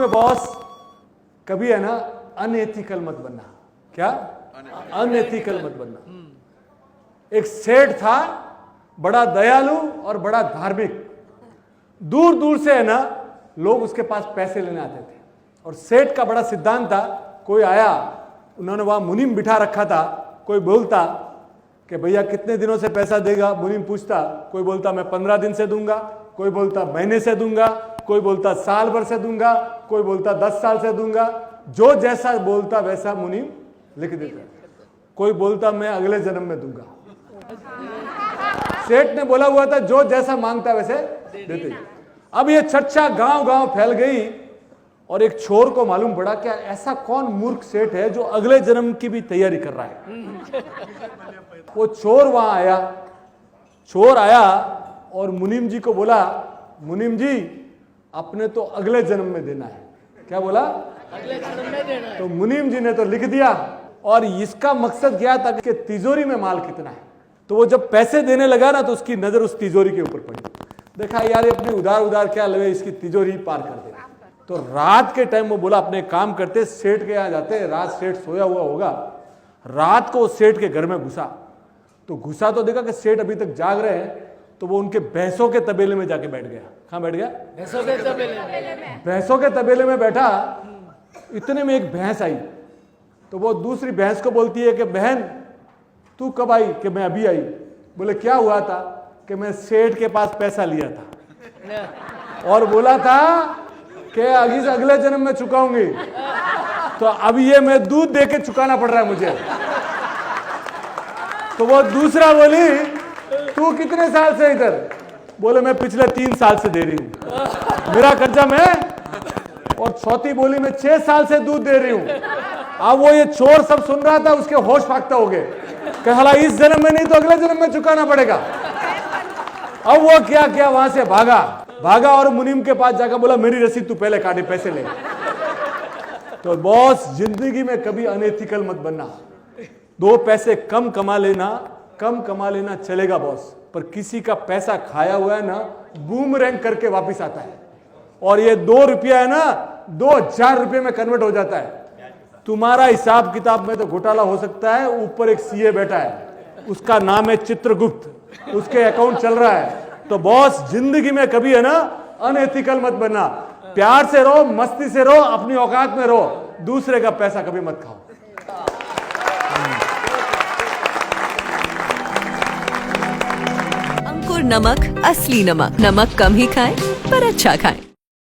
में बॉस कभी है ना अनएथिकल मत बनना। क्या? अनएथिकल मत बनना। एक सेठ था, बड़ा दयालु और बड़ा धार्मिक। दूर दूर से है ना लोग उसके पास पैसे लेने आते थे। और सेठ का बड़ा सिद्धांत था, कोई आया, उन्होंने वहां मुनीम बिठा रखा था, कोई बोलता कि भैया कितने दिनों से पैसा देगा, मुनीम पूछता, कोई बोलता मैं 15 दिन से दूंगा, कोई बोलता महीने से दूंगा, कोई बोलता साल भर से दूंगा, कोई बोलता 10 साल से दूंगा। जो जैसा बोलता वैसा मुनीम लिख देता। कोई बोलता मैं अगले जन्म में दूंगा। सेठ ने बोला हुआ था जो जैसा मांगता वैसे देते। अब ये चर्चा गांव गांव फैल गई और एक चोर को मालूम पड़ा कि ऐसा कौन मूर्ख सेठ है जो अगले जन्म की भी तैयारी कर रहा है। वो चोर वहां आया। चोर आया और मुनीम जी को बोला, मुनीम जी अपने तो अगले जन्म में देना है। क्या बोला? अगले जन्म में देना है। तो मुनीम जी ने तो लिख दिया। और इसका मकसद क्या था कि तिजोरी में माल कितना है। तो वो जब पैसे देने लगा ना तो उसकी नजर उस तिजोरी के ऊपर पड़ी। देखा यार अपनी उधार उधार क्या लगे, इसकी तिजोरी पार कर दे। तो रात के टाइम वो बोला अपने काम करते, सेठ के यहाँ जाते, रात सेठ सोया हुआ होगा। रात को सेठ के घर में घुसा तो देखा कि सेठ अभी तक जाग रहे हैं। तो वो उनके भैंसों के तबेले में जाके बैठ गया। कहाँ बैठ गया? भैंसों के तबेले में। भैंसों के तबेले में बैठा। इतने में एक भैंस आई। तो वो दूसरी भैंस को बोलती है कि बहन तू कब आई? कि मैं अभी आई। बोले क्या हुआ था? कि मैं सेठ के पास पैसा लिया था और बोला था कि अगले जन्म में चुकाऊंगी। तो अब ये मैं दूध दे के चुकाना पड़ रहा है मुझे। तो वो दूसरा बोली तू कितने साल से इधर? बोले मैं पिछले 3 साल से दे रही हूं, मेरा कर्जा मैं। और चौथी बोली मैं 6 साल से दूध दे रही हूं। अब वो ये चोर सब सुन रहा था, उसके होश फाख्ता हो गए। कहला इस जन्म में नहीं तो अगले जन्म में चुकाना पड़ेगा। अब वो क्या क्या वहां से भागा और मुनीम के पास जाकर बोला मेरी रसीद तू पहले काटे, पैसे ले। तो बॉस जिंदगी में कभी अनएथिकल मत बनना। 2 पैसे कम कमा लेना चलेगा बॉस, पर किसी का पैसा खाया हुआ है ना बूमरैंग करके वापिस आता है। और ये 2 रुपया है ना 2000 रुपये में कन्वर्ट हो जाता है। तुम्हारा हिसाब किताब में तो घोटाला हो सकता है। ऊपर एक सीए बैठा है, उसका नाम है चित्रगुप्त, उसके अकाउंट चल रहा है। तो बॉस जिंदगी में कभी है ना अनएथिकल मत बनना। प्यार से रहो, मस्ती से रहो, अपनी औकात में रहो, दूसरे का पैसा कभी मत खाओ। अंकुर नमक, असली नमक। नमक कम ही खाएं पर अच्छा खाएं।